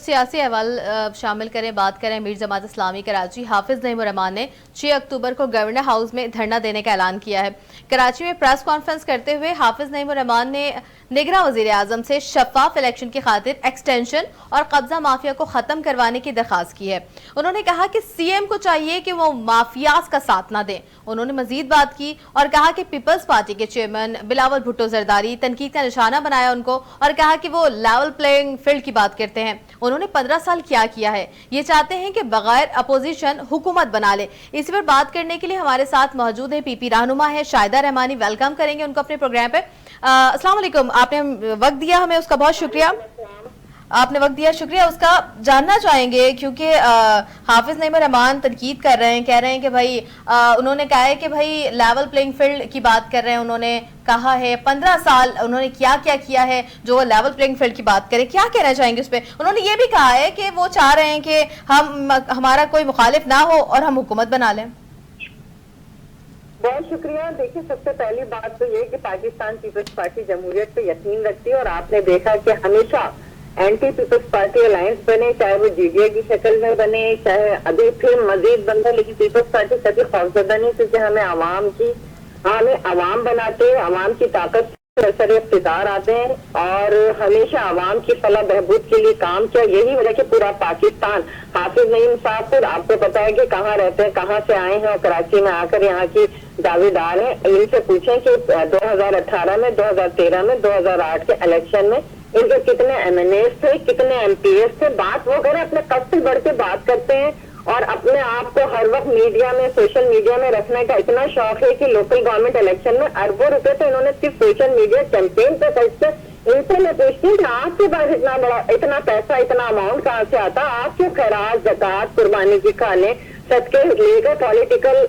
सियासी अहवाल शामिल करें, बात करें मीर जमात इस्लामी कराची। हाफिज नईम रहमान ने 6 अक्टूबर को गवर्नर हाउस में धरना देने का ऐलान किया है। कराची में प्रेस कॉन्फ्रेंस करते हुए हाफिज नईम रहमान ने निगरान वजीर आजम से शफाफ इलेक्शन की खातिर एक्सटेंशन और कब्जा माफिया को खत्म करवाने की दरखास्त की है। उन्होंने कहा कि सीएम को चाहिए कि वो माफियाज का साथ न दें। उन्होंने मजीद बात की और कहा कि पीपल्स पार्टी के चेयरमैन बिलावल भुट्टो जरदारी तनकीद का निशाना बनाया उनको और कहा कि वो लेवल प्लेइंग फील्ड की बात करते हैं। उन्होंने 15 साल क्या किया है, ये चाहते हैं कि बगैर अपोजिशन हुकूमत बना ले। इसी पर बात करने के लिए हमारे साथ मौजूद है पीपी रहनुमा है शाहिदा रहमानी। वेलकम करेंगे उनको अपने प्रोग्राम पे। अस्सलाम वालेकुम, आपने वक्त दिया हमें, उसका बहुत शुक्रिया। आपने वक्त दिया, शुक्रिया उसका। जानना चाहेंगे क्योंकि हाफिज नईम रहमान तनकीद कर रहे हैं, कह रहे हैं कि भाई उन्होंने कहा है कि भाई लेवल प्लेइंग फील्ड की बात कर रहे हैं। उन्होंने कहा है 15 साल उन्होंने क्या क्या किया है जो लेवल प्लेइंग फील्ड की बात करें, क्या कहना चाहेंगे उस पर? उन्होंने ये भी कहा है कि वो चाह रहे हैं कि हमारा कोई मुखालिफ ना हो और हम हुकूमत बना लें। बहुत शुक्रिया। देखिए, सबसे पहली बात तो ये कि पाकिस्तान पीपल्स पार्टी जमहूरियत पे यकीन रखती है और आपने देखा कि हमेशा एंटी पीपल्स पार्टी अलायंस बने, चाहे वो जीडीए की शक्ल में बने, चाहे अभी फिर मजीद बनता, लेकिन पीपल्स पार्टी कभी खौफजदा नहीं, क्योंकि हमें अवाम बनाते हैं, अवाम की ताकत सर इख्तिदार आते हैं और हमेशा अवाम की फलाह बहबूद के लिए काम किया। यही वजह कि पूरा पाकिस्तान हाफिज नईम साहब फिर आपको पता है कि कहाँ रहते हैं, कहाँ से आए हैं और कराची में आकर यहाँ की दावेदार हैं। इनसे पूछें कि 2018 में, 2013 में, 2008 के इलेक्शन में इनके कितने एमएनएस थे, कितने एमपीएस थे। बात वो करें, अपने कद से बढ़ के बात करते हैं और अपने आप को हर वक्त मीडिया में, सोशल मीडिया में रखने का इतना शौक है कि लोकल गवर्नमेंट इलेक्शन में अरबों रुपए तो इन्होंने सिर्फ सोशल मीडिया कैंपेन पे खर्च किए। इनसे मैं पूछती हूँ कि आपके पास इतना पैसा, इतना अमाउंट कहाँ से आता? आप क्यों खैरात, ज़कात, कुर्बानी की खाने, सदके लेकर पॉलिटिकल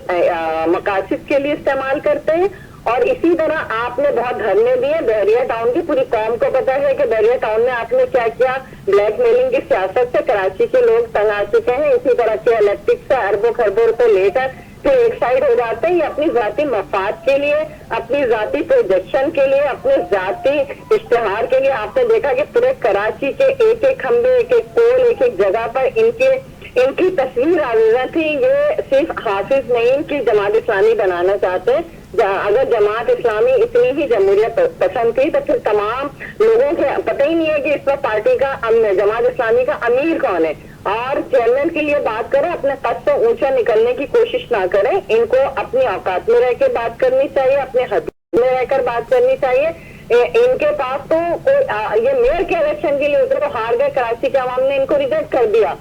मकासद के लिए इस्तेमाल करते हैं? और इसी तरह आपने बहुत धरने दिए बहरिया टाउन की, पूरी कौम को पता है कि बहरिया टाउन में आपने क्या किया। ब्लैकमेलिंग की सियासत से कराची के लोग तंग आ चुके हैं। इसी तरह के इलेक्ट्रिक से अरबों खरबों रुपए लेकर फिर एक साइड हो जाते हैं। ये अपनी जाती मफाद के लिए, अपनी जाती प्रोजेक्शन के लिए, अपने जाती इश्तेहार के लिए। आपने देखा कि पूरे कराची के एक एक खंबे, एक एक पोल, एक एक जगह पर इनकी तस्वीर आवेजा थी। ये सिर्फ हाफिज नईम की जमात इस्लामी बनाना चाहते हैं। अगर जमात इस्लामी इतनी ही जमहूरियत पसंद थी तो फिर तमाम लोगों के पता ही नहीं है कि इस वक्त पार्टी का जमात इस्लामी का अमीर कौन है। और चेयरमैन के लिए बात करें, अपने कद से ऊंचा निकलने की कोशिश ना करें। इनको अपनी औकात में रह के बात करनी चाहिए, अपने हद में रहकर बात करनी चाहिए। इनके पास तो ये मेयर के इलेक्शन के लिए उधर हार गए, कराची के अवाम ने इनको रिजेक्ट कर दिया।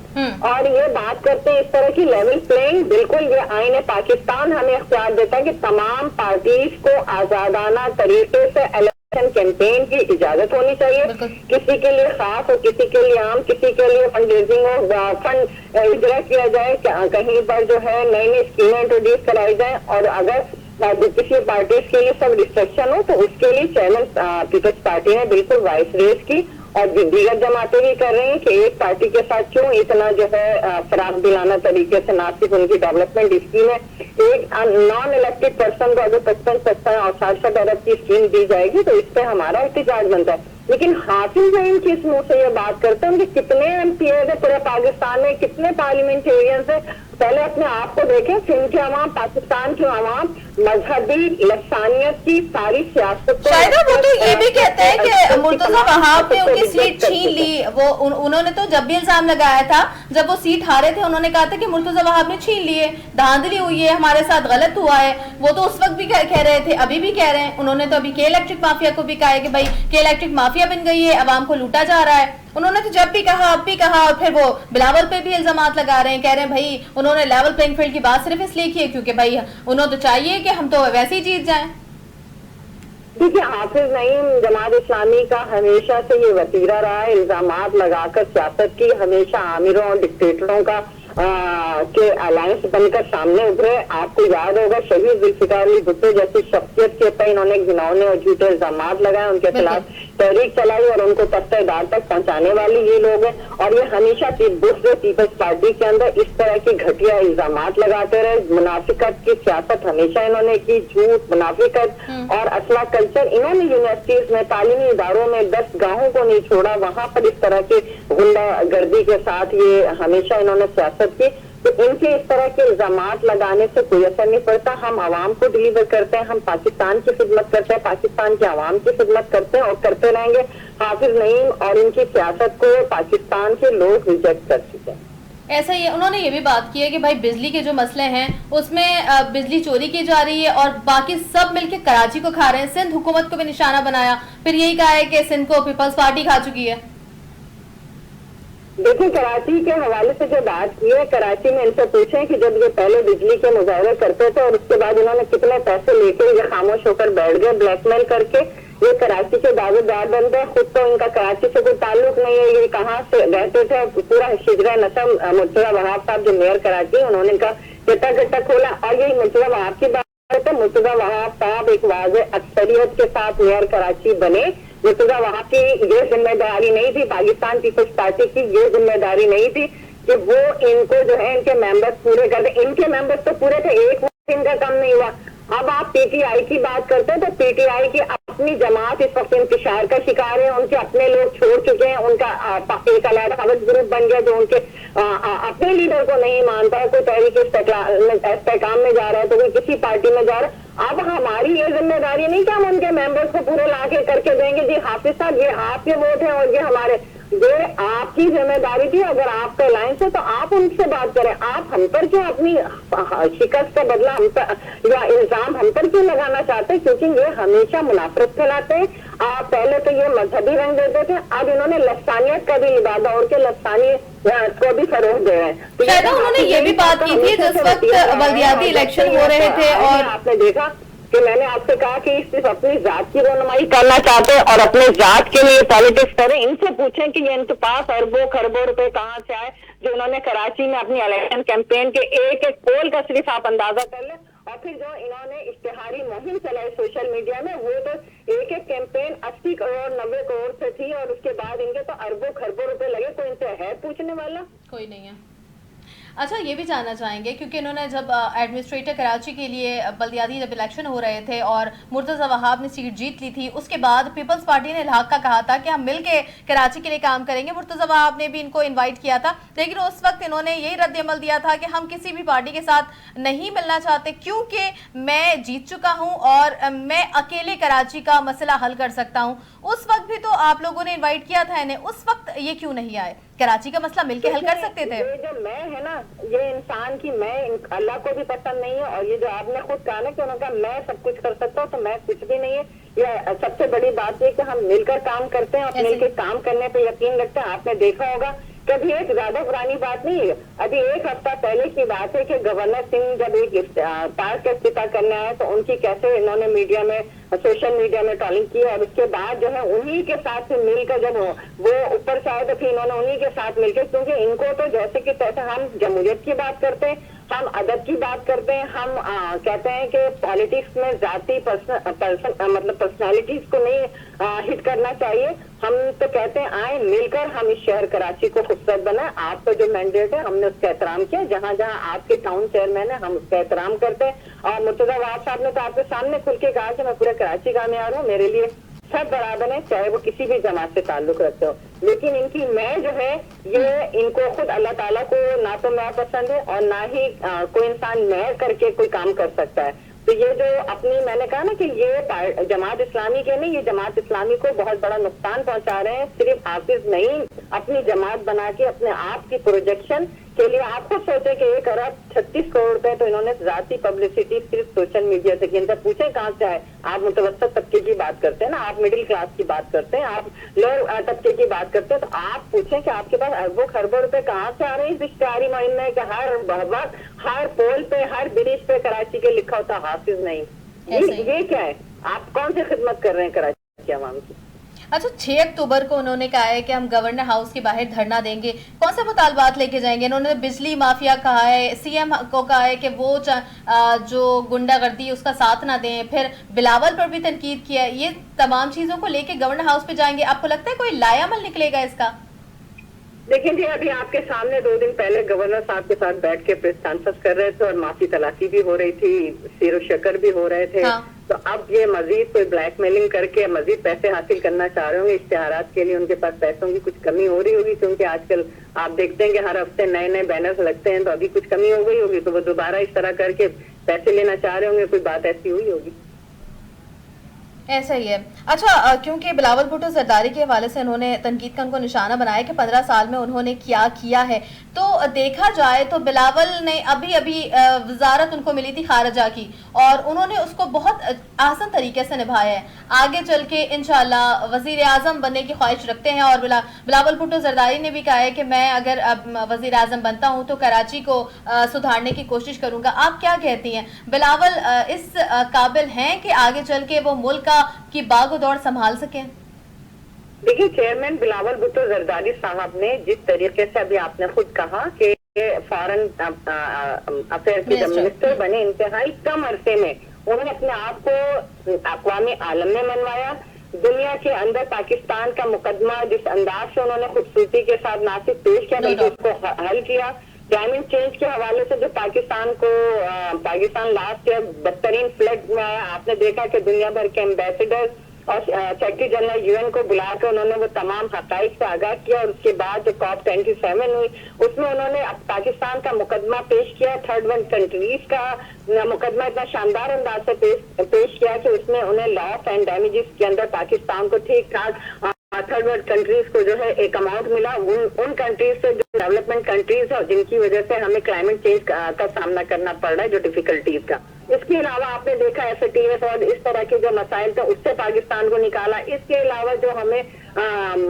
और ये बात करते हैं इस तरह की लेवल प्लेइंग। बिल्कुल, ये आईन पाकिस्तान हमें इख्तियार देता है कि तमाम पार्टीज को आजादाना तरीके से इलेक्शन कैंपेन की इजाजत होनी चाहिए। किसी के लिए खास और किसी के लिए आम, किसी के लिए फंड रेजिंग और फंड इजरा किया जाए, कहीं पर जो है नई नई स्कीमें इंट्रोड्यूस कराई जाए। और अगर किसी पार्टी के लिए सब रिस्ट्रिक्शन हो तो उसके लिए चेयरमैन पीपल्स पार्टी ने बिल्कुल वॉइस रेज की और दीगर जमातें भी कर रही हैं कि एक पार्टी के साथ क्यों इतना जो है फराग दिलाना तरीके से ना सिर्फ उनकी डेवलपमेंट स्कीम है। एक नॉन इलेक्टेड पर्सन को अगर 55 और 60 अरब की स्कीम दी जाएगी तो इस पे हमारा एहतजाज बनता है। लेकिन हाफिज नईम किस मुंह से ये बात करते हैं? उनके कितने एमपीएस है पूरे पाकिस्तान में, कितने पार्लियामेंटेरियंस है? पहले अपने आप को देखें। सिंध के अवाम, पाकिस्तान के अवाम मजहबी लसानियत की सारी सियासत शायद वो तो ये भी कहते हैं कि मुर्तजा वहाब ने उनकी सीट छीन ली। वो उन्होंने तो जब भी इल्जाम लगाया था, जब वो सीट हारे थे, उन्होंने कहा था कि मुर्तजा वहाब ने छीन लिए, धांधली हुई है, हमारे साथ गलत हुआ है। वो तो उस वक्त भी कह रहे थे, अभी भी कह रहे हैं। उन्होंने तो अभी के इलेक्ट्रिक माफिया को भी कहा है कि भाई के इलेक्ट्रिक माफिया बन गई है, अवाम को लूटा जा रहा है। उन्होंने तो जब भी कहा, अब भी कहा, और फिर वो बिलावल पे भी इल्जामात लगा रहे हैं, कह रहे हैं भाई उन्होंने लेवल प्लेइंग फील्ड की बात सिर्फ इसलिए की है क्योंकि भाई उन्होंने तो चाहिए कि हम तो वैसे ही जीत जाएं। देखिए, हाफिज नईम जमात इस्लामी का हमेशा से ये वतीरा रहा है, इल्जामात लगाकर सियासत की। हमेशा आमिरों और डिक्टेटरों का के अलायंस बनकर सामने उभरे। आपको याद होगा शहीद जुल्फिकार अली भुट्टो जैसी शख्सियत के ऊपर इन्होंने घिनौने और झूठे इल्जामात लगाए, उनके खिलाफ तहरीक चलाई और उनको तख्तेदार तक पहुंचाने वाली ये लोग हैं। और ये हमेशा दूसरे पीपल्स पार्टी के अंदर इस तरह की घटिया इल्जामात लगाते रहे। मुनाफिकत की सियासत हमेशा इन्होंने की, झूठ, मुनाफिकत और असला कल्चर। इन्होंने यूनिवर्सिटीज में, तालीमी इदारों में 10 गांवों को नहीं छोड़ा, वहां पर इस तरह की गुंडागर्दी के साथ ये हमेशा इन्होंने सियासत की। तो इनके इस तरह के इल्जामात लगाने से कोई असर नहीं पड़ता। हम आवाम को डिलीवर करते हैं, हम पाकिस्तान की खिदमत करते हैं, पाकिस्तान के आवाम की खिदमत करते हैं और करते रहेंगे। हाफिज नईम और इनकी सियासत को पाकिस्तान के लोग रिजेक्ट कर चुके हैं। ऐसा ही उन्होंने ये भी बात की है कि भाई बिजली के जो मसले हैं उसमें बिजली चोरी की जा रही है और बाकी सब मिलके कराची को खा रहे हैं। सिंध हुकूमत को भी निशाना बनाया, फिर यही कहा है कि सिंध को पीपल्स पार्टी खा चुकी है। देखिए, कराची के हवाले से जो बात की है, कराची में इनसे पूछें कि जब ये पहले बिजली के मुजाहरे करते थे और उसके बाद इन्होंने कितने पैसे लेके ये खामोश होकर बैठ गए ब्लैकमेल करके। ये कराची के दावेदार बन गए, खुद तो इनका कराची से कोई ताल्लुक नहीं है। ये कहाँ से रहते थे, पूरा शिजरा नसम मुर्तजा वहाब साहब जो मेयर कराची, उन्होंने इनका गट्टा खोला। और यही मुर्तजा वहाब की बात है, मुर्तजा वहाब साहब एक वाज़ेह अक्सरियत के साथ मेयर कराची बने। मुर्तजा वहाब की ये जिम्मेदारी नहीं थी, पाकिस्तान पीपल्स पार्टी की ये जिम्मेदारी नहीं थी कि वो इनको जो है इनके मेंबर्स पूरे कर दे। इनके मेंबर्स तो पूरे थे, एक वक्त इनका कम नहीं हुआ। अब आप पीटीआई की बात करते हैं तो पीटीआई की अपनी जमात इस वक्त इंतशार का शिकार है। उनके अपने लोग छोड़ चुके हैं, उनका एक अलग ग्रुप बन गया जो उनके अपने लीडर को नहीं मानता है। कोई तहरीक इस्तेकाम में जा रहा है तो कोई किसी पार्टी में जा रहा है। अब हमारी ये जिम्मेदारी नहीं कि हम उनके मेंबर्स को पूरे ला के करके देंगे जी हाफिज साहब ये आपके वोट है और ये हमारे, ये आपकी जिम्मेदारी थी। अगर आपका अलायंस है तो आप उनसे बात करें। आप हम पर क्यों अपनी शिकस्त का बदला हम पर या इल्जाम हम पर क्यों लगाना चाहते हैं? क्योंकि ये हमेशा मुनाफरत फैलाते हैं। पहले तो ये मजहबी रंग देते थे, अब इन्होंने लफ्सानियत का भी लिबास और के लफ्सानी को भी फरोग दे रहे हैं। तो शायद उन्होंने ये भी बात की थी जिस वक्त बल्दियाती इलेक्शन हो रहे थे और आपने देखा कि मैंने आपसे कहा कि सिर्फ अपनी जात की रोनमाई करना चाहते हैं और अपने जात के लिए पॉलिटिक्स करें। इनसे पूछें कि ये इनके पास अरबों खरबों रुपए कहाँ से आए जो इन्होंने कराची में अपनी इलेक्शन कैंपेन के एक एक पोल का सिर्फ आप अंदाजा कर लें। और फिर जो इन्होंने इश्तिहारी मुहिम चलाई सोशल मीडिया में, वो तो एक एक कैंपेन 80 करोड़ 90 करोड़ से थी और उसके बाद इनके तो अरबों खरबों रुपए लगे। कोई इनसे है पूछने वाला? कोई नहीं है। अच्छा, ये भी जानना चाहेंगे क्योंकि इन्होंने जब एडमिनिस्ट्रेटर कराची के लिए बल्दियाती जब इलेक्शन हो रहे थे और मुर्तज़ा वहाब ने सीट जीत ली थी, उसके बाद पीपल्स पार्टी ने इल्हाक का कहा था कि हम मिलके कराची के लिए काम करेंगे। मुर्तज़ा वहाब ने भी इनको इनवाइट किया था, लेकिन उस वक्त इन्होंने यही रद्द-ए-अमल दिया था कि हम किसी भी पार्टी के साथ नहीं मिलना चाहते क्योंकि मैं जीत चुका हूँ और मैं अकेले कराची का मसला हल कर सकता हूँ। उस वक्त भी तो आप लोगों ने इन्वाइट किया था इन्हें, उस वक्त ये क्यों नहीं आए? कराची का मसला मिलके हल कर सकते थे। ये जो मैं है ना, ये इंसान की मैं अल्लाह को भी पसंद नहीं है। और ये जो आपने खुद कहा ना कि उन्होंने कहा मैं सब कुछ कर सकता हूँ, तो मैं कुछ भी नहीं है। ये सबसे बड़ी बात है कि हम मिलकर काम करते हैं और मिलकर काम करने पे यकीन रखते हैं। आपने देखा होगा कभी एक ज्यादा पुरानी बात नहीं है, अभी एक हफ्ता पहले की बात है कि गवर्नर सिंह जब एक पार्क का इफ्तिताह करने आए तो उनकी कैसे इन्होंने मीडिया में, सोशल मीडिया में ट्रोलिंग की। और उसके बाद जो है उन्हीं के साथ मिलकर जब वो ऊपर से आए तो फिर इन्होंने उन्हीं के साथ मिलकर, क्योंकि इनको तो जैसे कि तैसे हम जमहूरियत की बात करते हैं, हम अदब की बात करते हैं, हम कहते हैं कि पॉलिटिक्स में जाति मतलब पर्सनालिटीज को नहीं हिट करना चाहिए। हम तो कहते हैं आए मिलकर हम इस शहर कराची को खूबसूरत बनाए। आपका जो मैंडेट है हमने उसका एहतराम किया, जहाँ जहाँ आपके टाउन चेयरमैन है हम उसका एहतराम करते हैं। और मुर्तजा वहाब साहब ने तो आपके सामने खुल के कहा कि मैं पूरे कराची का मेयर हूँ, मेरे लिए सब बराबर है, चाहे वो किसी भी जमात से ताल्लुक रखते हो। लेकिन इनकी मैं जो है ये इनको खुद अल्लाह ताला को ना तो मैं पसंद है और ना ही कोई इंसान मैं करके कोई काम कर सकता है। तो ये जो अपनी, मैंने कहा ना कि ये जमात इस्लामी के नहीं, ये जमात इस्लामी को बहुत बड़ा नुकसान पहुंचा रहे हैं। सिर्फ हाफिज नहीं, अपनी जमात बना के अपने आप की प्रोजेक्शन के लिए आप खुद सोचे कि 1 अरब 36 करोड़ रुपए तो इन्होंने जाती पब्लिसिटी सिर्फ सोशल मीडिया से की। पूछे कहाँ से आए? आप मुतवस्सित तबके की बात करते हैं ना, आप मिडिल क्लास की बात करते हैं, आप लोअर तबके की बात करते हैं, तो आप पूछें कि आपके पास अरबों खरबों रुपए कहाँ से आ रहे हैं इस इश्तिहारी मुहिम में कि हर वक्त हर पोल पे हर ब्रिज पे कराची के लिखा होता हाफिज नहीं। ये क्या है? आप कौन सी खिदमत कर रहे हैं कराची के अवाम की? अच्छा, 6 अक्टूबर को उन्होंने कहा है कि हम गवर्नर हाउस के बाहर धरना देंगे। कौन से मुतालबात लेके जाएंगे? उन्होंने बिजली माफिया कहा है, सीएम को कहा है कि वो जो गुंडागर्दी है उसका साथ ना दें, फिर बिलावल पर भी तनकीद किया है। ये तमाम चीजों को लेके गवर्नर हाउस पे जाएंगे। आपको लगता है कोई लायामल निकलेगा इसका? लेकिन जी अभी आपके सामने 2 दिन पहले गवर्नर साहब के साथ बैठ के प्रेस कॉन्फ्रेंस कर रहे थे और माफी तलाशी भी हो रही थी, सीरो शकर भी हो रहे थे। हाँ। तो अब ये मजीद कोई ब्लैकमेलिंग करके मजीद पैसे हासिल करना चाह रहे होंगे। इश्तिहारात के लिए उनके पास पैसों की कुछ कमी हो रही होगी, क्योंकि आजकल आप देखते हैं कि हर हफ्ते नए नए बैनर्स लगते हैं, तो अभी कुछ कमी हो गई होगी, तो वो दोबारा इस तरह करके पैसे लेना चाह रहे होंगे। कोई बात ऐसी हुई होगी। ऐसा ही है। अच्छा, क्योंकि बिलावल भुट्टो जरदारी के हवाले से उन्होंने तनकीद का उनको निशाना बनाया कि 15 साल में उन्होंने क्या किया है, तो देखा जाए तो बिलावल ने अभी वजारत उनको मिली थी खारजा की और उन्होंने उसको बहुत आसान तरीके से निभाया है। आगे चल के इंशाल्लाह वजीर आजम बनने की ख्वाहिश रखते हैं और बिलावल भुट्टो जरदारी ने भी कहा है कि मैं अगर वजीर आजम बनता हूँ तो कराची को सुधारने की कोशिश करूंगा। आप क्या कहती हैं, बिलावल इस काबिल हैं कि आगे चल के वो मुल्क की बागो दौड़ संभाल सकें? देखिए, चेयरमैन बिलावल भुट्टो जरदारी साहब ने जिस तरीके से अभी आपने खुद कहा कि फॉरेन अफेयर के मिनिस्टर बने, इंतहाई कम अरसे में उन्होंने अपने आप को अक़वामी आलम में मनवाया। दुनिया के अंदर पाकिस्तान का मुकदमा जिस अंदाज से उन्होंने खूबसूरती के साथ ना सिर्फ पेश किया बल्कि उसको हल किया। क्लाइमेट चेंज के हवाले से जो पाकिस्तान लास्ट ईयर बदतरीन फ्लड में आया, आपने देखा कि दुनिया भर के एम्बेसडर और सेक्रेटरी जनरल यूएन को बुलाकर उन्होंने वो तमाम हकाइक से आगाह किया। और उसके बाद जो COP27 हुई उसमें उन्होंने पाकिस्तान का मुकदमा पेश किया। थर्ड वर्ल्ड कंट्रीज का मुकदमा इतना शानदार अंदाज से पेश किया कि उसमें उन्हें लॉस एंड डैमेजेस के अंदर पाकिस्तान को ठीक ठाक थर्ड वर्ल्ड कंट्रीज को जो है एक अमाउंट मिला। उन कंट्रीज से जो डेवलपमेंट कंट्रीज है जिनकी वजह से हमें क्लाइमेट चेंज का सामना करना पड़ रहा है, जो डिफिकल्टीज का। इसके अलावा आपने देखा FATF और इस तरह के जो मसाइल थे उससे पाकिस्तान को निकाला। इसके अलावा जो हमें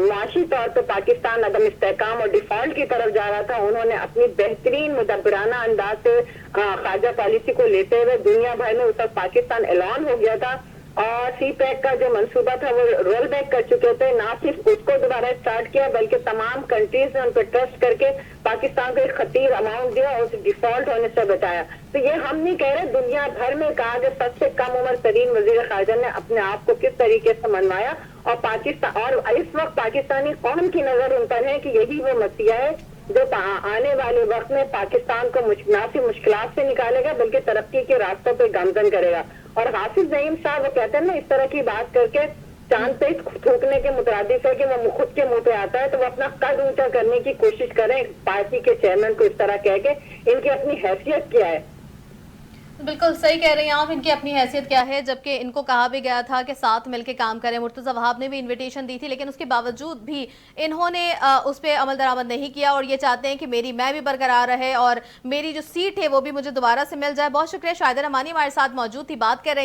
माशी तौर पर पाकिस्तान अदम इस्तेहकाम और डिफॉल्ट की तरफ जा रहा था, उन्होंने अपनी बेहतरीन मुदब्बराना अंदाज से खारजा पॉलिसी को लेते हुए दुनिया भर में उस वक्त पाकिस्तान ऐलान हो गया था और CPEC का जो मंसूबा था वो रोल बैक कर चुके थे। ना सिर्फ उसको दोबारा स्टार्ट किया बल्कि तमाम कंट्रीज ने उन पर ट्रस्ट करके पाकिस्तान को एक खतीर अमाउंट दिया और उसे डिफॉल्ट होने से बचाया। तो ये हम नहीं कह रहे, दुनिया भर में कहा कि सबसे कम उम्र तरीन वजीर खारजा ने अपने आप को किस तरीके से मनवाया और पाकिस्तान और इस वक्त पाकिस्तानी कौम की नजर उन पर है कि यही वो मसीहा है जो आने वाले वक्त में पाकिस्तान को ना सिर्फ मुश्किलात से निकालेगा बल्कि तरक्की के रास्तों पर गामजन करेगा। और हाफिज नईम साहब वो कहते हैं ना, इस तरह की बात करके चांद पे थूकने के मुतरादिफ है कि वो खुद के मुंह पे आता है, तो वो अपना कद ऊंचा करने की कोशिश करें पार्टी के चेयरमैन को इस तरह कह के। इनकी अपनी हैसियत क्या है? बिल्कुल सही कह रही हैं आप, इनकी अपनी हैसियत क्या है, जबकि इनको कहा भी गया था कि साथ मिलकर काम करें। मुर्तज़ा वहाब ने भी इनविटेशन दी थी लेकिन उसके बावजूद भी इन्होंने उस पर अमल दरामद नहीं किया और ये चाहते हैं कि मेरी मैं भी बरकरार रहे और मेरी जो सीट है वो भी मुझे दोबारा से मिल जाए। बहुत शुक्रिया, शाहिदा रमानी हमारे साथ मौजूद थी, बात कर रहे